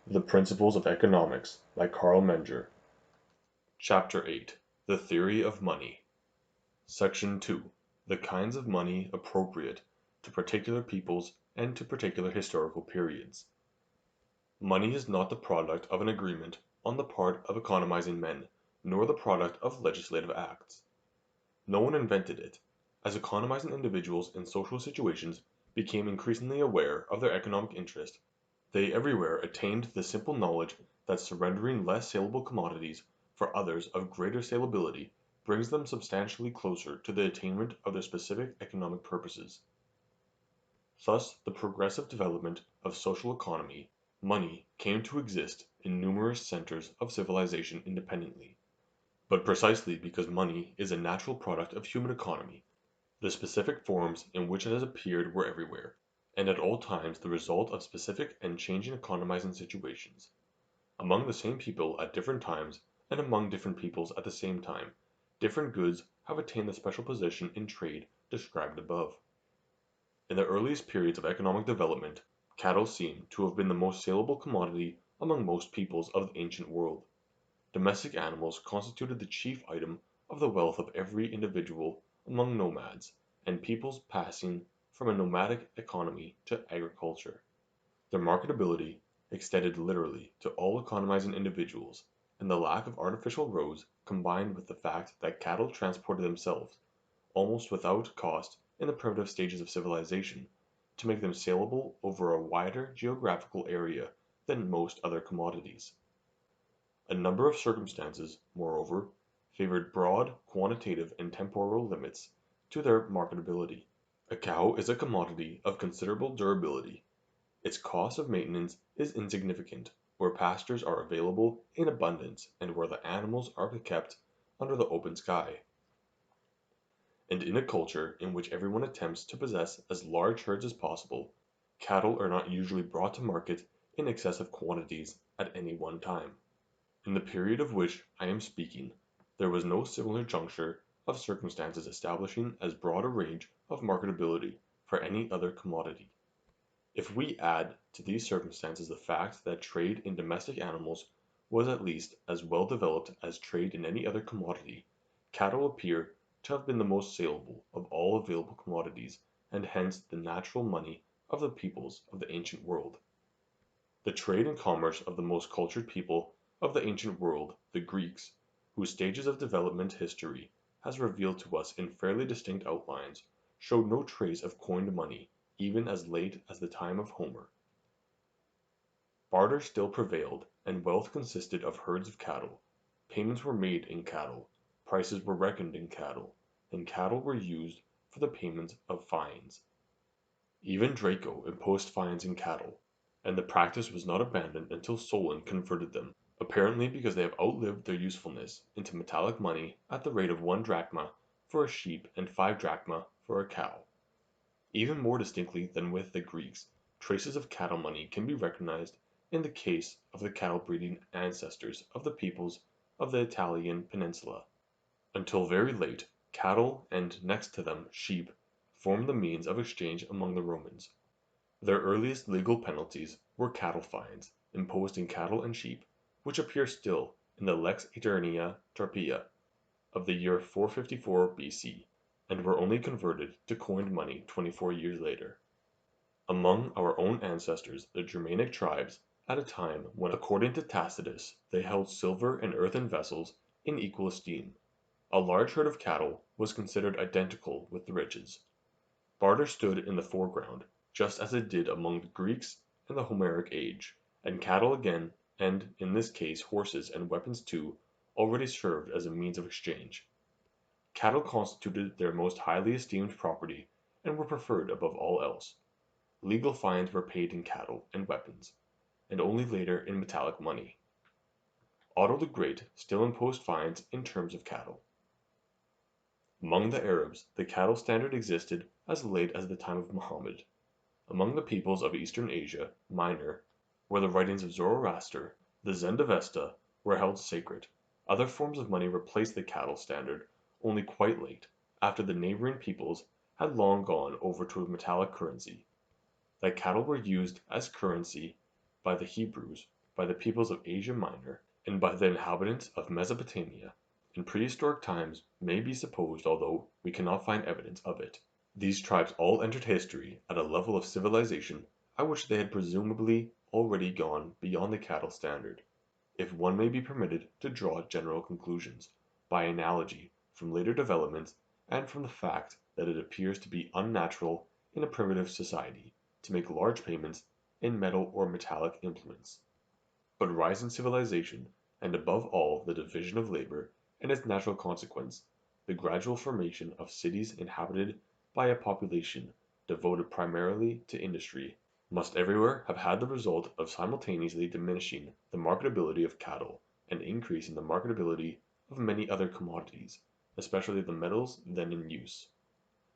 The Principles of Economics by Carl Menger. Chapter 8. The Theory of Money. Section 2. The kinds of money appropriate to particular peoples and to particular historical periods. Money is not the product of an agreement on the part of economizing men, nor the product of legislative acts. No one invented it. As economizing individuals in social situations became increasingly aware of their economic interest, they everywhere attained the simple knowledge that surrendering less saleable commodities for others of greater salability brings them substantially closer to the attainment of their specific economic purposes. Thus the progressive development of social economy, money, came to exist in numerous centers of civilization independently. But precisely because money is a natural product of human economy, the specific forms in which it has appeared were everywhere, and at all times the result of specific and changing economizing situations. Among the same people at different times, and among different peoples at the same time, different goods have attained the special position in trade described above. In the earliest periods of economic development, cattle seem to have been the most saleable commodity among most peoples of the ancient world. Domestic animals constituted the chief item of the wealth of every individual among nomads and peoples passing from a nomadic economy to agriculture. Their marketability extended literally to all economizing individuals, and the lack of artificial roads combined with the fact that cattle transported themselves almost without cost in the primitive stages of civilization, to make them saleable over a wider geographical area than most other commodities. A number of circumstances, moreover, favored broad quantitative and temporal limits to their marketability. A cow is a commodity of considerable durability. Its cost of maintenance is insignificant where pastures are available in abundance and where the animals are kept under the open sky. And in a culture in which everyone attempts to possess as large herds as possible, cattle are not usually brought to market in excessive quantities at any one time. In the period of which I am speaking, there was no similar juncture of circumstances establishing as broad a range of marketability for any other commodity. If we add to these circumstances the fact that trade in domestic animals was at least as well developed as trade in any other commodity, cattle appear to have been the most saleable of all available commodities and hence the natural money of the peoples of the ancient world. The trade and commerce of the most cultured people of the ancient world, the Greeks, whose stages of development history has revealed to us in fairly distinct outlines, showed no trace of coined money even as late as the time of Homer. Barter still prevailed, and wealth consisted of herds of cattle. Payments were made in cattle, prices were reckoned in cattle, and cattle were used for the payment of fines. Even Draco imposed fines in cattle, and the practice was not abandoned until Solon converted them, apparently because they have outlived their usefulness, into metallic money at the rate of 1 drachma for a sheep and 5 drachma for a cow. Even more distinctly than with the Greeks, traces of cattle money can be recognized in the case of the cattle breeding ancestors of the peoples of the Italian peninsula. Until very late, cattle and next to them sheep formed the means of exchange among the Romans. Their earliest legal penalties were cattle fines, imposed in cattle and sheep, which appear still in the Lex Aeternia Tarpea of the year 454 B.C., and were only converted to coined money 24 years later. Among our own ancestors, the Germanic tribes, at a time when according to Tacitus they held silver and earthen vessels in equal esteem, a large herd of cattle was considered identical with the riches. Barter stood in the foreground, just as it did among the Greeks in the Homeric age, and cattle again, and in this case horses and weapons too, already served as a means of exchange. Cattle constituted their most highly esteemed property and were preferred above all else. Legal fines were paid in cattle and weapons, and only later in metallic money. Otto the Great still imposed fines in terms of cattle. Among the Arabs the cattle standard existed as late as the time of Muhammad. Among the peoples of Eastern Asia Minor, where the writings of Zoroaster, the Zendavesta, were held sacred, other forms of money replaced the cattle standard only quite late, after the neighboring peoples had long gone over to a metallic currency. That cattle were used as currency by the Hebrews by the peoples of Asia Minor and by the inhabitants of Mesopotamia in prehistoric times may be supposed, although we cannot find evidence of it. These tribes all entered history at a level of civilization at which they had presumably already gone beyond the cattle standard, if one may be permitted to draw general conclusions, by analogy, from later developments and from the fact that it appears to be unnatural in a primitive society to make large payments in metal or metallic implements. But rising civilization, and above all the division of labor, and its natural consequence, the gradual formation of cities inhabited by a population devoted primarily to industry, must everywhere have had the result of simultaneously diminishing the marketability of cattle and increasing the marketability of many other commodities, especially the metals then in use.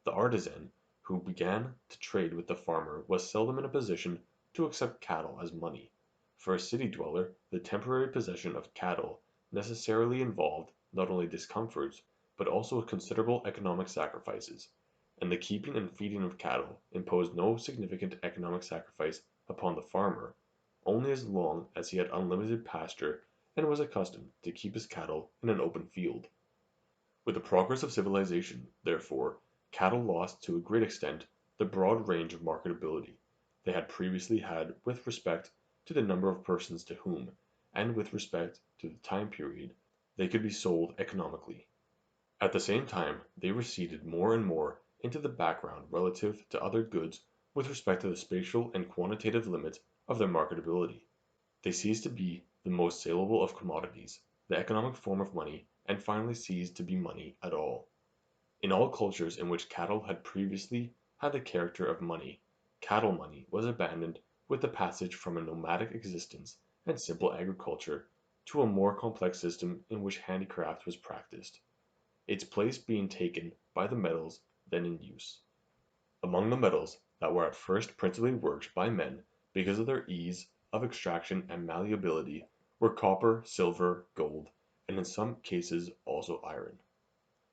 The artisan who began to trade with the farmer was seldom in a position to accept cattle as money. For a city dweller the temporary possession of cattle necessarily involved not only discomforts but also considerable economic sacrifices, and the keeping and feeding of cattle imposed no significant economic sacrifice upon the farmer, only as long as he had unlimited pasture and was accustomed to keep his cattle in an open field. With the progress of civilization, therefore, cattle lost to a great extent the broad range of marketability they had previously had with respect to the number of persons to whom, and with respect to the time period, they could be sold economically. At the same time they receded more and more into the background relative to other goods with respect to the spatial and quantitative limits of their marketability. They ceased to be the most saleable of commodities, the economic form of money, and finally ceased to be money at all. In all cultures in which cattle had previously had the character of money, cattle money was abandoned with the passage from a nomadic existence and simple agriculture to a more complex system in which handicraft was practiced, its place being taken by the metals then in use. Among the metals that were at first principally worked by men because of their ease of extraction and malleability were copper, silver, gold, and in some cases also iron.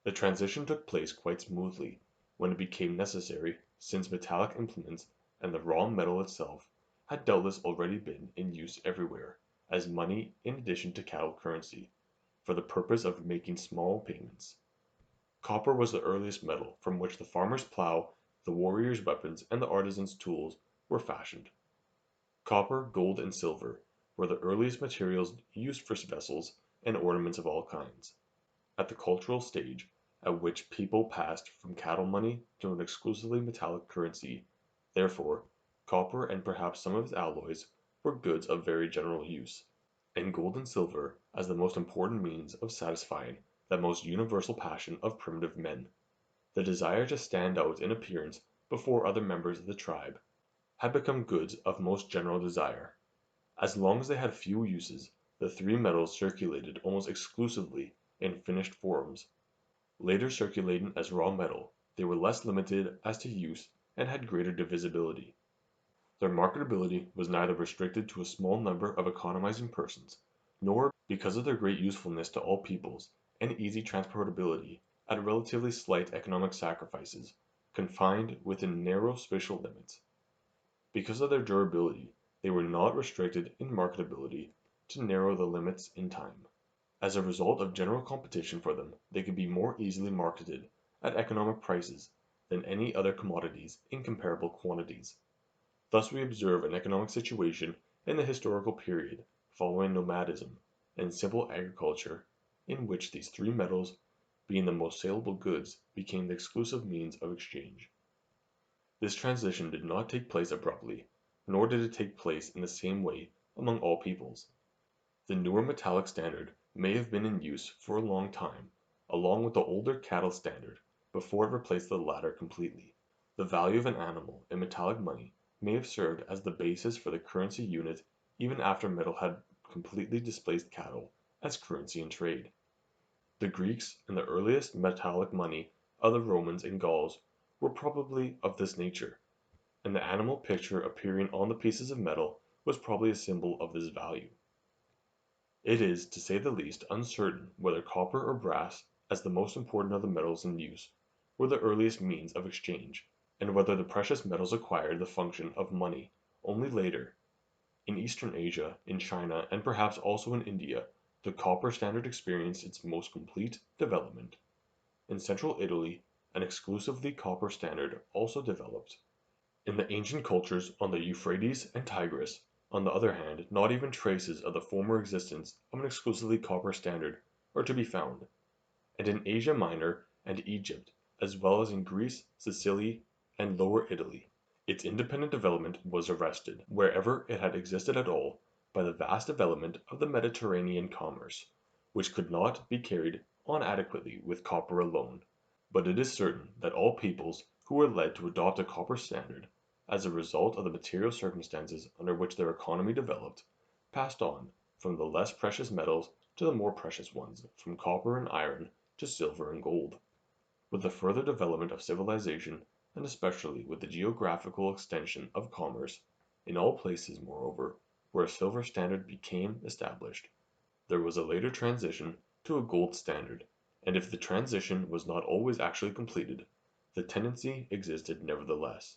The transition took place quite smoothly when it became necessary, since metallic implements and the raw metal itself had doubtless already been in use everywhere as money in addition to cattle currency, for the purpose of making small payments. Copper was the earliest metal from which the farmer's plow, the warrior's weapons, and the artisan's tools were fashioned. Copper, gold, and silver were the earliest materials used for vessels and ornaments of all kinds. At the cultural stage at which people passed from cattle money to an exclusively metallic currency, therefore, copper and perhaps some of its alloys were goods of very general use, and gold and silver as the most important means of satisfying that most universal passion of primitive men, the desire to stand out in appearance before other members of the tribe, had become goods of most general desire. As long as they had few uses, the three metals circulated almost exclusively in finished forms. Later circulating as raw metal, they were less limited as to use and had greater divisibility. Their marketability was neither restricted to a small number of economizing persons, nor, because of their great usefulness to all peoples and easy transportability at relatively slight economic sacrifices, confined within narrow spatial limits. Because of their durability, they were not restricted in marketability to narrow the limits in time. As a result of general competition for them they could be more easily marketed at economic prices than any other commodities in comparable quantities. Thus we observe an economic situation in the historical period following nomadism and simple agriculture in which these three metals, being the most saleable goods, became the exclusive means of exchange. This transition did not take place abruptly, nor did it take place in the same way among all peoples. The newer metallic standard may have been in use for a long time, along with the older cattle standard, before it replaced the latter completely. The value of an animal in metallic money may have served as the basis for the currency unit even after metal had completely displaced cattle as currency in trade. The Greeks and the earliest metallic money of the Romans and Gauls were probably of this nature, and the animal picture appearing on the pieces of metal was probably a symbol of this value. It is, to say the least, uncertain whether copper or brass, as the most important of the metals in use, were the earliest means of exchange, and whether the precious metals acquired the function of money only later. In Eastern Asia, in China, and perhaps also in India, the copper standard experienced its most complete development. In central Italy, an exclusively copper standard also developed. In the ancient cultures on the Euphrates and Tigris, on the other hand, not even traces of the former existence of an exclusively copper standard are to be found, and in Asia Minor and Egypt, as well as in Greece, Sicily, and Lower Italy, its independent development was arrested, wherever it had existed at all, by the vast development of the Mediterranean commerce, which could not be carried on adequately with copper alone. But it is certain that all peoples who were led to adopt a copper standard, as a result of the material circumstances under which their economy developed, passed on from the less precious metals to the more precious ones, from copper and iron to silver and gold. With the further development of civilization, and especially with the geographical extension of commerce, in all places, moreover, where a silver standard became established, there was a later transition to a gold standard, and if the transition was not always actually completed, the tendency existed nevertheless.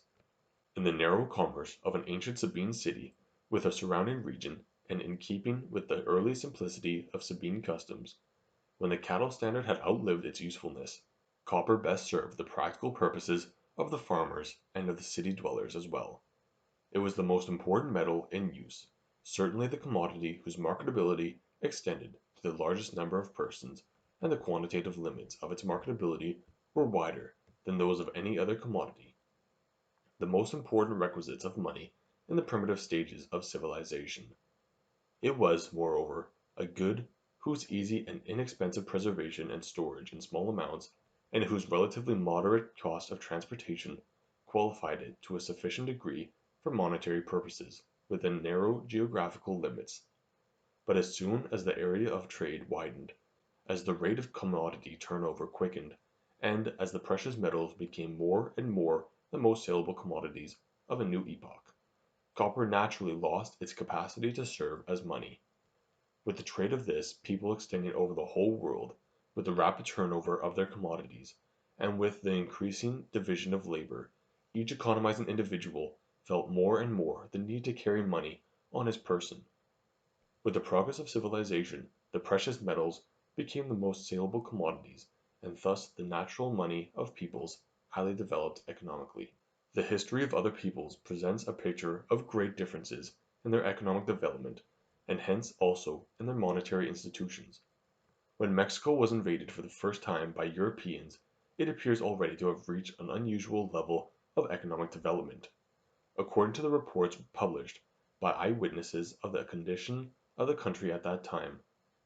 In the narrow commerce of an ancient Sabine city with a surrounding region, and in keeping with the early simplicity of Sabine customs, when the cattle standard had outlived its usefulness, copper best served the practical purposes of the farmers and of the city dwellers as well. It was the most important metal in use, certainly the commodity whose marketability extended to the largest number of persons, and the quantitative limits of its marketability were wider than those of any other commodity. The most important requisites of money in the primitive stages of civilization. It was, moreover, a good whose easy and inexpensive preservation and storage in small amounts, and whose relatively moderate cost of transportation, qualified it to a sufficient degree for monetary purposes within narrow geographical limits. But as soon as the area of trade widened, as the rate of commodity turnover quickened, and as the precious metals became more and more the most saleable commodities of a new epoch, copper naturally lost its capacity to serve as money. With the trade of this people extending over the whole world, with the rapid turnover of their commodities, and with the increasing division of labor, each economizing individual felt more and more the need to carry money on his person. With the progress of civilization, the precious metals became the most saleable commodities, and thus the natural money of peoples highly developed economically. The history of other peoples presents a picture of great differences in their economic development, and hence also in their monetary institutions. When Mexico was invaded for the first time by Europeans, it appears already to have reached an unusual level of economic development. According to the reports published by eyewitnesses of the condition of the country at that time,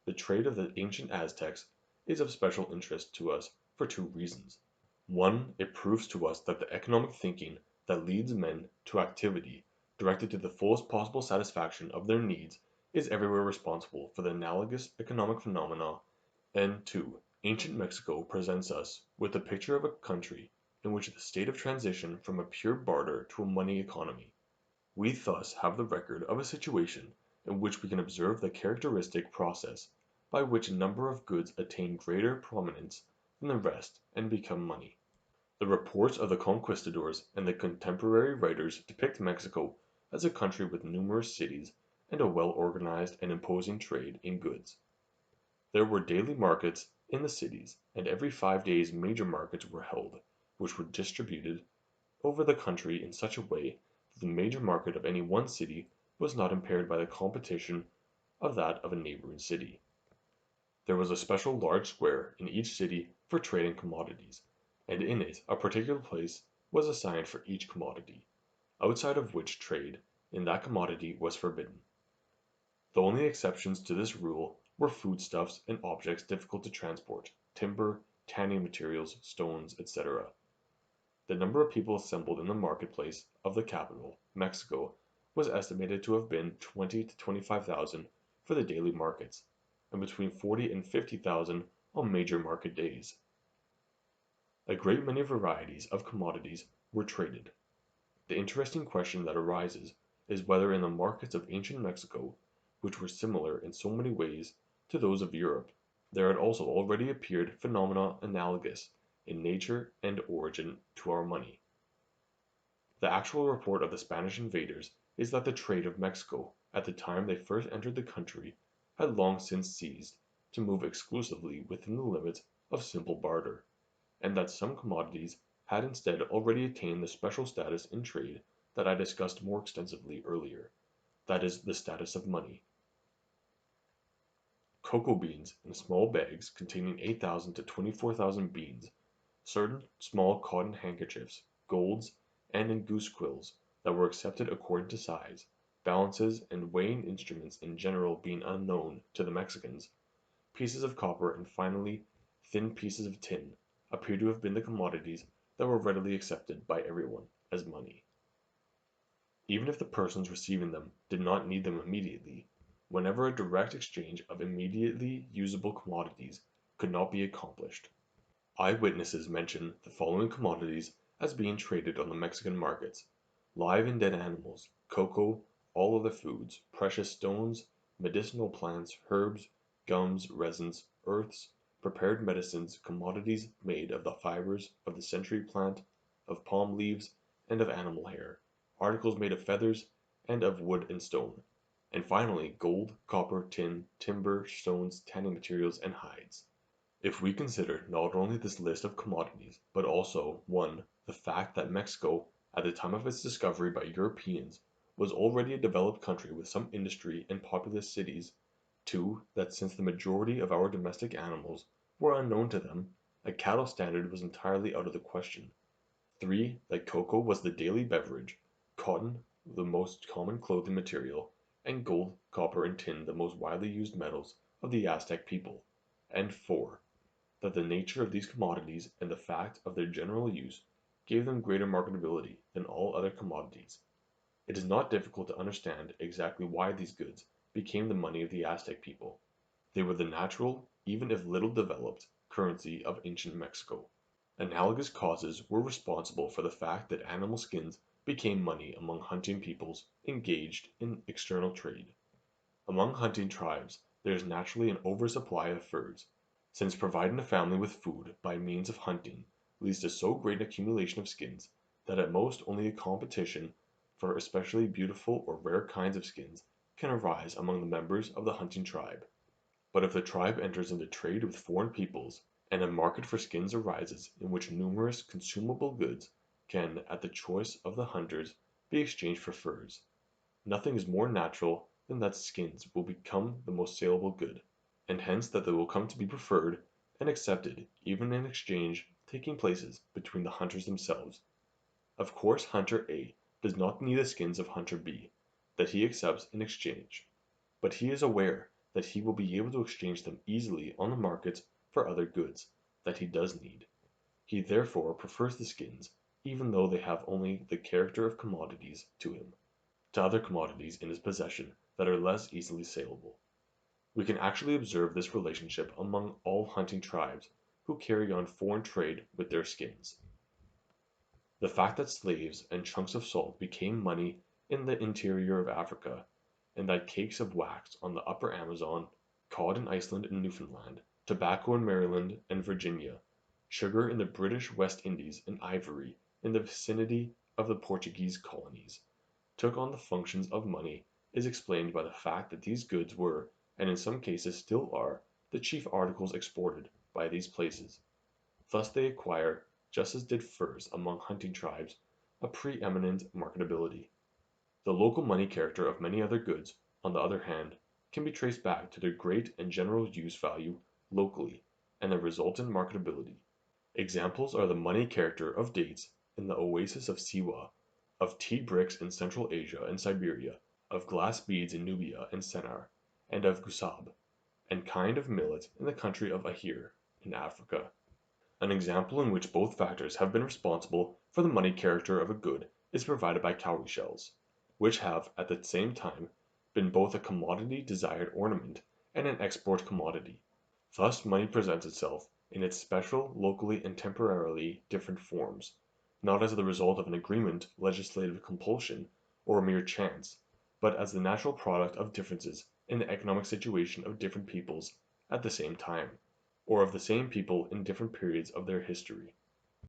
the trade of the ancient Aztecs is of special interest to us for two reasons. One, it proves to us that the economic thinking that leads men to activity directed to the fullest possible satisfaction of their needs is everywhere responsible for the analogous economic phenomena, and two, ancient Mexico presents us with a picture of a country in which the state of transition from a pure barter to a money economy. We thus have the record of a situation in which we can observe the characteristic process by which a number of goods attain greater prominence than the rest and become money. The reports of the conquistadors and the contemporary writers depict Mexico as a country with numerous cities and a well organized and imposing trade in goods. There were daily markets in the cities, and every 5 days major markets were held, which were distributed over the country in such a way that the major market of any one city was not impaired by the competition of that of a neighboring city. There was a special large square in each city for trading commodities, and in it a particular place was assigned for each commodity, outside of which trade in that commodity was forbidden. The only exceptions to this rule were foodstuffs and objects difficult to transport, timber, tanning materials, stones, etc. The number of people assembled in the market place of the capital, Mexico, was estimated to have been 20 to 25,000 for the daily markets, and between 40 and 50,000 on major market days. A great many varieties of commodities were traded. The interesting question that arises is whether in the markets of ancient Mexico, which were similar in so many ways to those of Europe, there had also already appeared phenomena analogous in nature and origin to our money. The actual report of the Spanish invaders is that the trade of Mexico at the time they first entered the country, had long since ceased to move exclusively within the limits of simple barter, and that some commodities had instead already attained the special status in trade that I discussed more extensively earlier, that is, the status of money. Cocoa beans in small bags containing 8,000 to 24,000 beans, certain small cotton handkerchiefs, golds, and in goose quills that were accepted according to size, balances and weighing instruments in general being unknown to the Mexicans, pieces of copper and finally thin pieces of tin appear to have been the commodities that were readily accepted by everyone as money. Even if the persons receiving them did not need them immediately, whenever a direct exchange of immediately usable commodities could not be accomplished. Eyewitnesses mention the following commodities as being traded on the Mexican markets: live and dead animals, cocoa, all other foods, precious stones, medicinal plants, herbs, gums, resins, earths, prepared medicines, commodities made of the fibers of the century plant, of palm leaves, and of animal hair, articles made of feathers, and of wood and stone, and finally gold, copper, tin, timber, stones, tanning materials, and hides. If we consider not only this list of commodities, but also (1) the fact that Mexico, at the time of its discovery by Europeans, was already a developed country with some industry and populous cities; 2. that since the majority of our domestic animals were unknown to them, a cattle standard was entirely out of the question; 3. that cocoa was the daily beverage, cotton the most common clothing material, and gold, copper, and tin the most widely used metals of the Aztec people; and 4. that the nature of these commodities and the fact of their general use gave them greater marketability than all other commodities. It is not difficult to understand exactly why these goods became the money of the Aztec people. They were the natural, even if little developed, currency of ancient Mexico. Analogous causes were responsible for the fact that animal skins became money among hunting peoples engaged in external trade. Among hunting tribes there is naturally an oversupply of furs, since providing a family with food by means of hunting leads to so great an accumulation of skins that at most only a competition for especially beautiful or rare kinds of skins can arise among the members of the hunting tribe. But if the tribe enters into trade with foreign peoples, and a market for skins arises in which numerous consumable goods can at the choice of the hunters be exchanged for furs, nothing is more natural than that skins will become the most saleable good, and hence that they will come to be preferred and accepted even in exchange taking place between the hunters themselves. Of course hunter A does not need the skins of hunter B that he accepts in exchange, but he is aware that he will be able to exchange them easily on the markets for other goods that he does need. He therefore prefers the skins, even though they have only the character of commodities to him, to other commodities in his possession that are less easily saleable. We can actually observe this relationship among all hunting tribes who carry on foreign trade with their skins. The fact that slaves and chunks of salt became money in the interior of Africa, and that cakes of wax on the upper Amazon, cod in Iceland and Newfoundland, tobacco in Maryland and Virginia, sugar in the British West Indies, and ivory in the vicinity of the Portuguese colonies, took on the functions of money is explained by the fact that these goods were, and in some cases still are, the chief articles exported by these places. Thus they acquire, just as did furs among hunting tribes, a pre-eminent marketability. The local money character of many other goods, on the other hand, can be traced back to their great and general use value locally, and their resultant marketability. Examples are the money character of dates in the oasis of Siwa, of tea bricks in Central Asia and Siberia, of glass beads in Nubia and Sennar, and of gusab, and kind of millet in the country of Ahir, in Africa. An example in which both factors have been responsible for the money character of a good is provided by cowrie shells, which have at the same time been both a commodity desired ornament and an export commodity. Thus money presents itself in its special, locally and temporarily different forms, not as the result of an agreement, legislative compulsion, or a mere chance, but as the natural product of differences in the economic situation of different peoples at the same time, or of the same people in different periods of their history.